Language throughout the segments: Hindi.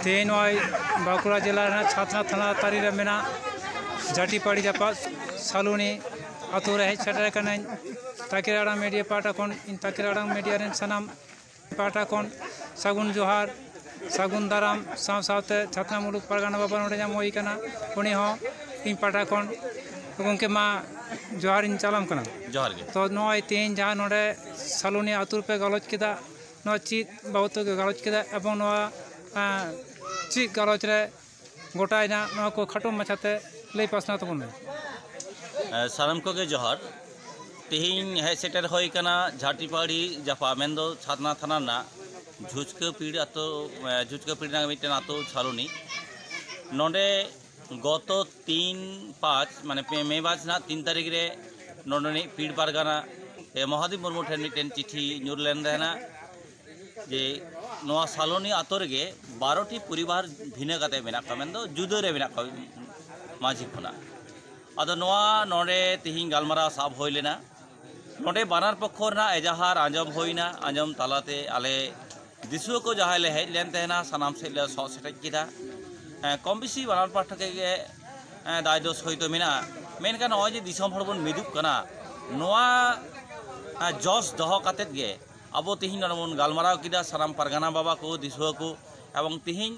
तेन बांकुड़ा जिला छातना थाना तारी मेना झाटीपाड़ी जापा सालुनी आतु रे hedge shutter Kanai Taqir आड़ांग media पाटा कोन इन ताकिर आड़ांग मीडिया रेन सनाम पाटा कोन सागुन जोहार सागुन दाराम साव सावते छातना मुलुक परगाना बाबा नोडे जाम होई कना उनी हो इन पाटा कोन गंके मा जोहार इन चालाम कना जोहार गे तो नय तेन जहां नोडे सालुनी आतु पे गलज केदा न चित बाबत गलज केदा एवं नवा चित गलज रे गोटायना नवा को खाटो माछाते लई पासना तबन सानम को गे जोहार तेहिं हे सेटर होई कना झाटीपाड़ी जापा मेंदो छातना थाना ना झुचका पीड़ आतो झुचका पीड़ ना मिटन आतो सालुनी नोडे गत 3-5 माने मे बाज ना 3 तारीख रे नोडनी पीड़ पारगाना महादेव मुर्मू ठेन मिटन चिठी ᱧᱩᱨ ᱞᱮᱱ ᱛᱟᱦᱮᱱᱟ जे नोआ सालुनी आतो रेगे 12टी परिवार भिना काते मेना का मेन दो जुदा रे मेना का माझी खुना आदो नोआ नोडे तिहिं गालमारा साब होई लेना नोडे बानार पक्षरना एजाहार आंजम होइना आंजम तालाते आले दिसुआ को जहाय ले हेज लेन तहना सनाम से ले सो सेटज किदा कम बेसी बानार पाठक के दाय दोष होइतो मेना मेनका नोय जे दिसम हर बन मिदुक कना नोआ जस दह कातेत गे अब तिहिं नोन गालमाराव किदा सनाम परगाना बाबा को दिसुआ को एवं तिहिं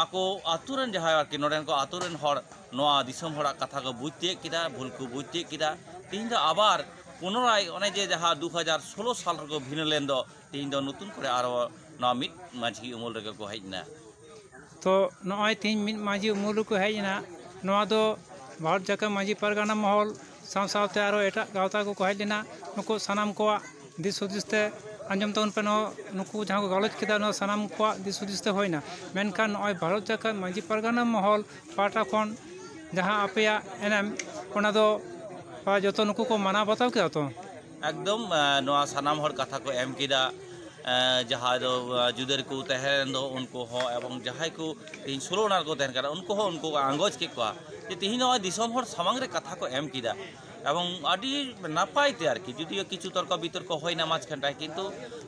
आको आतुरन जहाय आरकि नोडेन को आतुरन हर नोआ दिसम हरा कथा को बुझते किदा भूल को बुझते किदा तिहिं द आबार पुनराय ओने जे जहा 2016 साल को भिन लेन दो तिहिं द नतुन करे आरो नोआ मिट माझी उमल रे को हेजना तो नय तिहिं मिट माझी उमल को हेजना नोआ दो भारत जाका माझी परगाना महल साव सावते आरो एटा गावता को हेजना नुको सनाम को दिस हुदिसते आंजम तौन पे नुकू जहाँ को गलज किदा सनाम को दिस हुदिसते होइना मेनखान नय भारत जाका माझी परगाना महल पाटा खन जहाँ आपेया एनएम ओना दो जो नुकू को माना बताओ क्या तो एकदम नोआ सनाम हर कथा को एम किदा जहाँ दो जुदर को तहन दो उनको हो एवं जहाँ को तीन सोलोनार को तहन करा उनको हो उनको आंगोज के को तीन नोआ दिसम हर सामांग रे कथा को एम किदा एवं आदि नापाय ते आरकी जुदियो किछु तर्क बितर्क होइना माछ खंटाय किंतु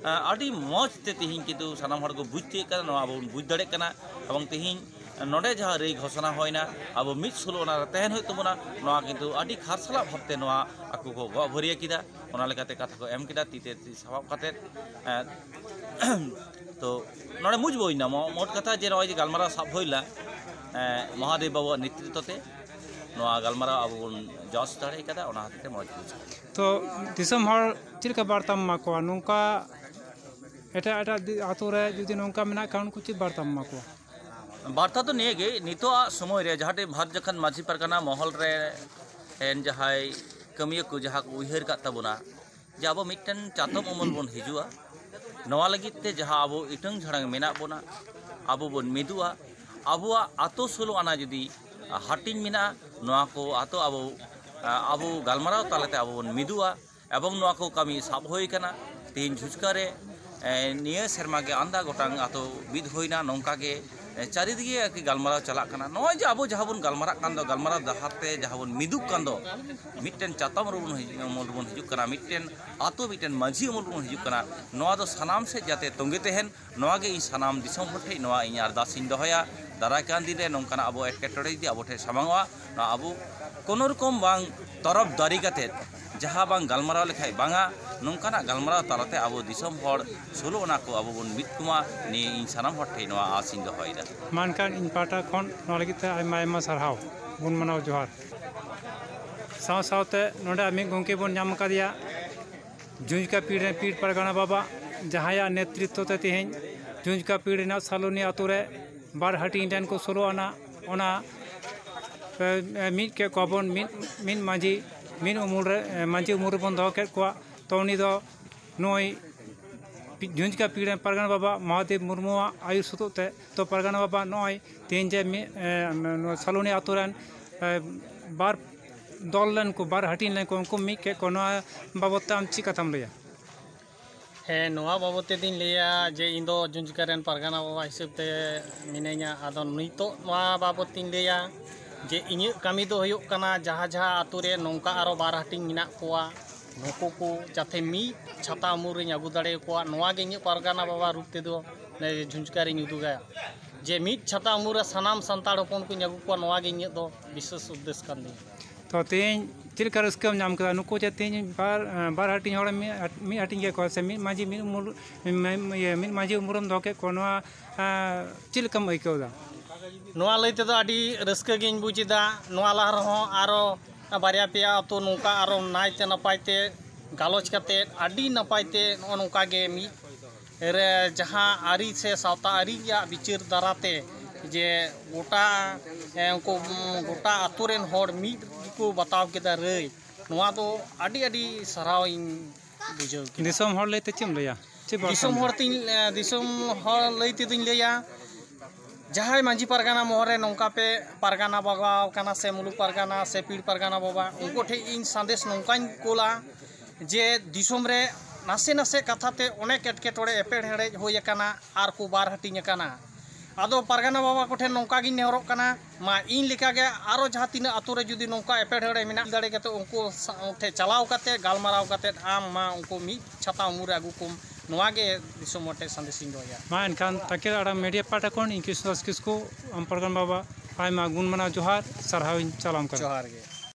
आदि मौज ते तिहिं किंतु सनाम हर को बुझते कना नोआ अब बुझ दड़े कना एवं तिहिं नोडे जहाँ रे घोषणा होइना अब मिट सोलोना तहन होय तबना नोआ किंतु आदि खारसला भाबते नोआ आकु को ग भरिया किदा ओना लेकाते कथा को एम किदा तीते सबाब काते तो नोडे मुझ बोइना मोट कथा जे नोय जे गालमारा साब होइला महादेव बाबा नेतृत्वते नोआ गालमारा अब जस दाड़े कदा ओना हाते मौज तो दिसम हर चिलका बार्ता मा को नोंका एटा एटा आतो रे जुदी नोंका मेना काउन कुछ बार्ता मा को बार्ता तो नहीं गे नितो समय रे जहाटे भारत जखन माझी परगाना महल रे एन जहाय कमिया को जहा को उहर का तबना जे अब मिटन चातम अमल बन हिजुआ नवा लगित ते जहा अब इटंग झड़ंग मेना बोना अब बन मिदुआ अबुआ आतो सोलो आना जदी हाटिंग मिना नवा को आतो अब गालमाराव तालते अब बन मिदुआ एवं नवा को कमी साब होई कना तीन झुचका रे निया शर्मा के आंदा गोटांग आतो बिद होइना नोंका के चारिदिगे आरकि गालमाराव चला कना नय जे अब जहाँ बन गालमारा कान दो गालमाराव दहाते जहाँ बन मिदुक कान दो मिटन चातम रुबन हिजुक कना मिटन आतो मिटन माझी अमल रुबन हिजुक कना नवा दो सनाम से जाते तोंगे तेहन नवा गे इ सनाम दिसम हर ठे नवा इ अरदास इन दोहया दाराय कान दिन रे नोंकाना अब एटकेटोड़े दि अब ठे सामांगवा ना अब कोनो रकम बांग तरफ दारी काते जहाँ बांग गालमाराव लेखाय बांगा नोंकाना गालमाराव तालाते अब दिसम हर सोलो ओना को अब बन मिट कुमा नि इ सनाम हर ठे नवा आसिन दोहयदा मानकान इन पाटा खन नोआ लगिते आयमा आयमा सारहाव बुन मनाव जोहार साव सावते नोडे आमी गंके बन नाम कादिया झुंझका पीड़ परगाना बाबा जहाया नेतृत्व ते तिहिं झुंझका पीड़ ना सालुनी आतो रे बार हटिंग डेन को सोलो आना ओना मिट के कबन मिन माझी मिन उमुल रे माझी उमुल बन दो के को तो उनी दो नोय झुंझका पीड़ परगाना बाबा महादेव मुर्मू आयु सुतुते तो परगाना बाबा नय तीन जे सालुनी आतो रेन बार दल लेन को बार हटिन लेन को उनको मिट के को बाबत आम ची कथाम लैया हे नोआ बाबते दिन लिया जे इंदो झुंझका रेन परगाना बाबा हिसाब ते मिनेኛ आदो नितो नोआ बाबत दिन लिया जे इᱧ कमी दो हुयुक कना जहाँ जहाँ आतु रे नोंका आरो बार हटिंग मिना कोआ नुकु को जाते मी छाता उमुर रे अगु दाड़े कोआ नोआ गे इᱧ परगाना बाबा रूप ते दो ने झुंझका रे उदुगा जे मीट छाता उमुर सानाम संताड़ हपन को अगू को नवा गे इᱧᱟᱹᱜ ᱫᱚ विशेष उद्देश्य kan दी तो तेज चिलका रस्कम नाम कदा नुको जे तेज बार हटिंग हड़ मी हटिंग के को से मी माजी मी उमुर मी माजी उमुरम दोके को नवा चिलकम आइकौदा नवा लई तेदो आडी रस्का गिन बुजिदा नवा ला रहो आरो बारिया पेया अतो नोका आरो नायते नपायते गालोच काते आडी नपायते नोका गे मी रे जहां आरी से सावता आरी या बिचार दाराते जे गोटा उनको गोटा आतुरेन होड़ मी को बताव केदा रई नवा तो आडी आडी सराव इन बुझाव दिसम होड़ लेते चिम लया दिसम होड़ तिन दिसम होड़ लईते दिन लेया जहां मांझी परगाना मोहरे नौका पे परगाना बाबा काना से मुलुक परगाना से पीड़ परगाना बाबा उनको ठे इन संदेश नौकान कोला जे दिसम रे नासे नासे कथाते अनेक एटकेटोड़े एपेड़ हेड़े होय काना आर को बार हटिंग काना आदो परगाना बाबा को ठे नौका गिन नेहरोग काना मा इन लेका गे आरो जहां तीन आतु रे जुदी नौका एपेड़ हेड़े मिना दाड़े कते उनको ठे चलाव कते गालमाराव कते आम मा उनको मी छाता उमुर आगु कुम नवा गे दिसम मोटे संदेश इन दोया मा एनखान ताके आड़ा मीडिया पाटा कोन इंकिस किसको परगाना बाबा आयमा गुण मना जोहार सरहाव चलाम कर जोहार गे।